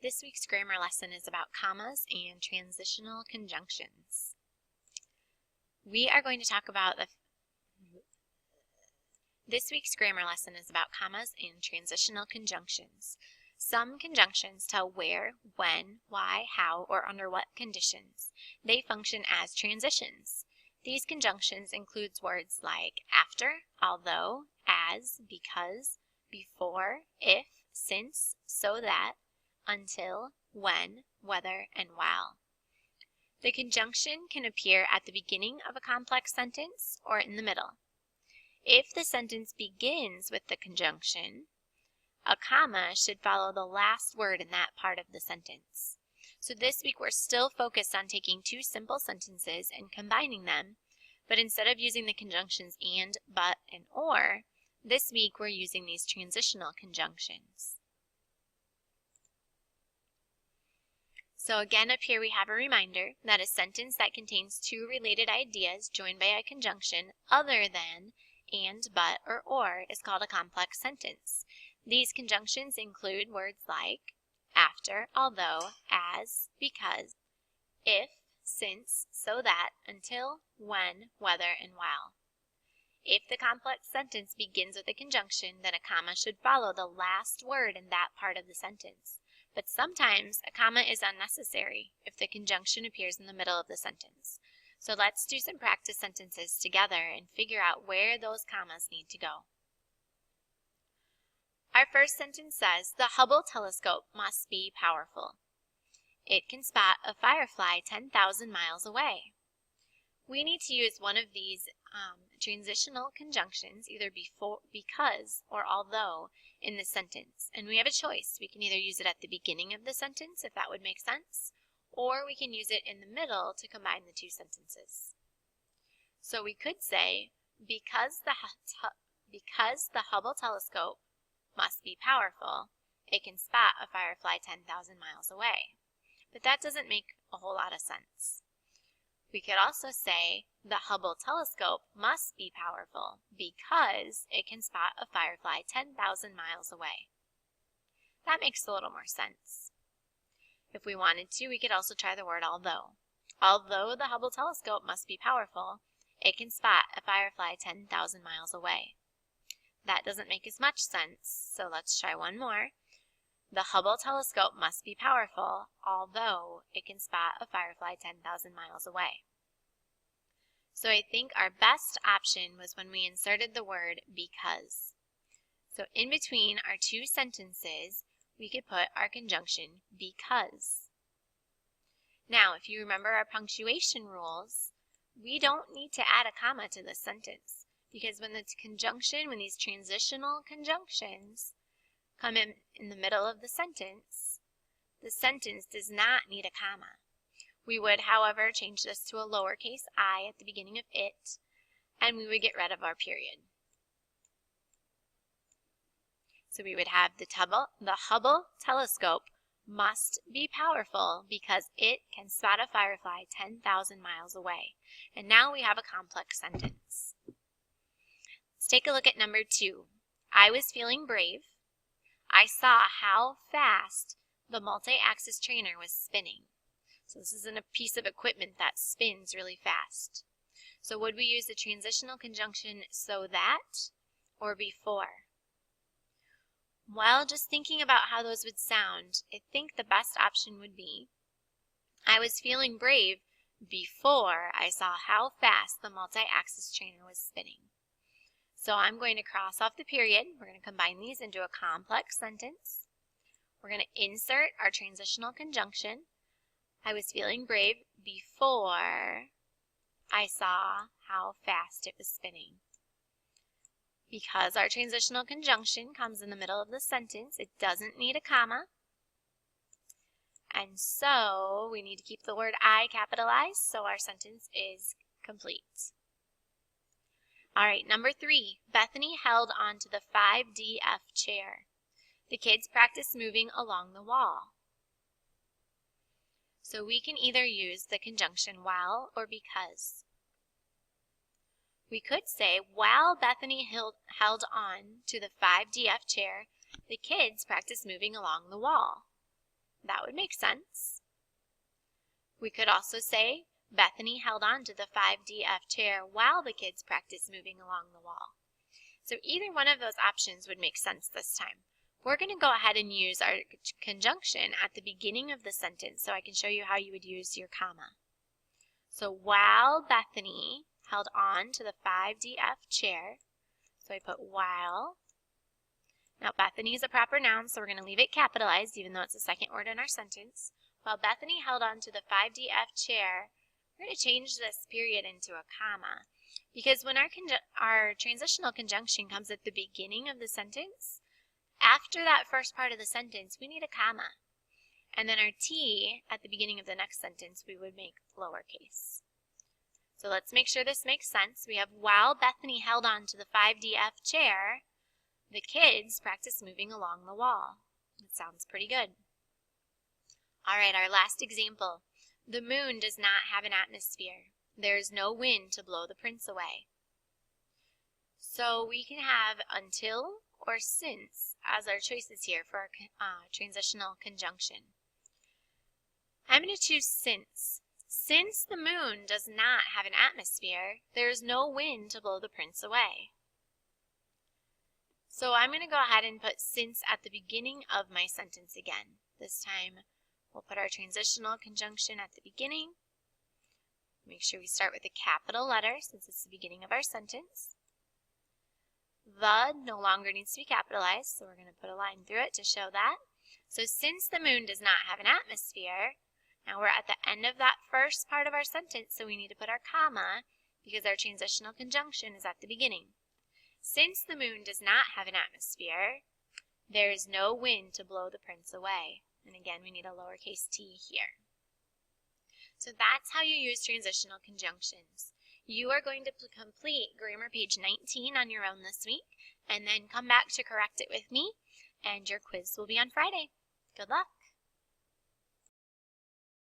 This week's grammar lesson is about commas and transitional conjunctions. This week's grammar lesson is about commas and transitional conjunctions. Some conjunctions tell where, when, why, how, or under what conditions. They function as transitions. These conjunctions include words like after, although, as, because, before, if, since, so that, until, when, whether, and while. The conjunction can appear at the beginning of a complex sentence or in the middle. If the sentence begins with the conjunction, a comma should follow the last word in that part of the sentence. So this week we're still focused on taking two simple sentences and combining them, but instead of using the conjunctions and, but, and or, this week we're using these transitional conjunctions. So again, up here we have a reminder that a sentence that contains two related ideas joined by a conjunction other than and, but, or is called a complex sentence. These conjunctions include words like after, although, as, because, if, since, so that, until, when, whether, and while. If the complex sentence begins with a conjunction, then a comma should follow the last word in that part of the sentence. But sometimes a comma is unnecessary if the conjunction appears in the middle of the sentence. So let's do some practice sentences together and figure out where those commas need to go. Our first sentence says, the Hubble telescope must be powerful. It can spot a firefly 10,000 miles away. We need to use one of these transitional conjunctions, either before, because, or although, in the sentence. And we have a choice. We can either use it at the beginning of the sentence, if that would make sense, or we can use it in the middle to combine the two sentences. So we could say, because the Hubble telescope must be powerful, it can spot a firefly 10,000 miles away. But that doesn't make a whole lot of sense. We could also say, the Hubble telescope must be powerful because it can spot a firefly 10,000 miles away. That makes a little more sense. If we wanted to, we could also try the word although. Although the Hubble telescope must be powerful, it can spot a firefly 10,000 miles away. That doesn't make as much sense, so let's try one more. The Hubble telescope must be powerful, although it can spot a firefly 10,000 miles away. So I think our best option was when we inserted the word because. So in between our two sentences, we could put our conjunction because. Now, if you remember our punctuation rules, we don't need to add a comma to this sentence because when these transitional conjunctions come in the middle of the sentence does not need a comma. We would, however, change this to a lowercase I at the beginning of it, and we would get rid of our period. So we would have the Hubble telescope must be powerful because it can spot a firefly 10,000 miles away. And now we have a complex sentence. Let's take a look at number 2. I was feeling brave. I saw how fast the multi-axis trainer was spinning. So this is a piece of equipment that spins really fast. So would we use the transitional conjunction so that or before? Well, just thinking about how those would sound, I think the best option would be, I was feeling brave before I saw how fast the multi-axis trainer was spinning. So I'm going to cross off the period. We're going to combine these into a complex sentence. We're going to insert our transitional conjunction. I was feeling brave before I saw how fast it was spinning. Because our transitional conjunction comes in the middle of the sentence, it doesn't need a comma. And so we need to keep the word I capitalized so our sentence is complete. All right, number 3, Bethany held onto the 5DF chair. The kids practiced moving along the wall. So we can either use the conjunction while or because. We could say, while Bethany held on to the 5DF chair, the kids practiced moving along the wall. That would make sense. We could also say, Bethany held on to the 5DF chair while the kids practiced moving along the wall. So either one of those options would make sense this time. We're going to go ahead and use our conjunction at the beginning of the sentence so I can show you how you would use your comma. So while Bethany held on to the 5DF chair, so I put while. Now Bethany is a proper noun, so we're going to leave it capitalized even though it's the second word in our sentence. While Bethany held on to the 5DF chair, we're going to change this period into a comma. Because when our transitional conjunction comes at the beginning of the sentence, after that first part of the sentence, we need a comma. And then our T at the beginning of the next sentence, we would make lowercase. So let's make sure this makes sense. We have while Bethany held on to the 5DF chair, the kids practiced moving along the wall. It sounds pretty good. All right, our last example. The moon does not have an atmosphere. There is no wind to blow the prince away. So we can have until or since as our choices here for our transitional conjunction. I'm going to choose since. Since the moon does not have an atmosphere, there is no wind to blow the prince away. So I'm going to go ahead and put since at the beginning of my sentence again. This time we'll put our transitional conjunction at the beginning. Make sure we start with a capital letter since it's the beginning of our sentence. The no longer needs to be capitalized, so we're going to put a line through it to show that. So since the moon does not have an atmosphere, now we're at the end of that first part of our sentence, so we need to put our comma because our transitional conjunction is at the beginning. Since the moon does not have an atmosphere, there is no wind to blow the prince away. And again, we need a lowercase t here. So that's how you use transitional conjunctions. You are going to complete grammar page 19 on your own this week, and then come back to correct it with me, and your quiz will be on Friday. Good luck!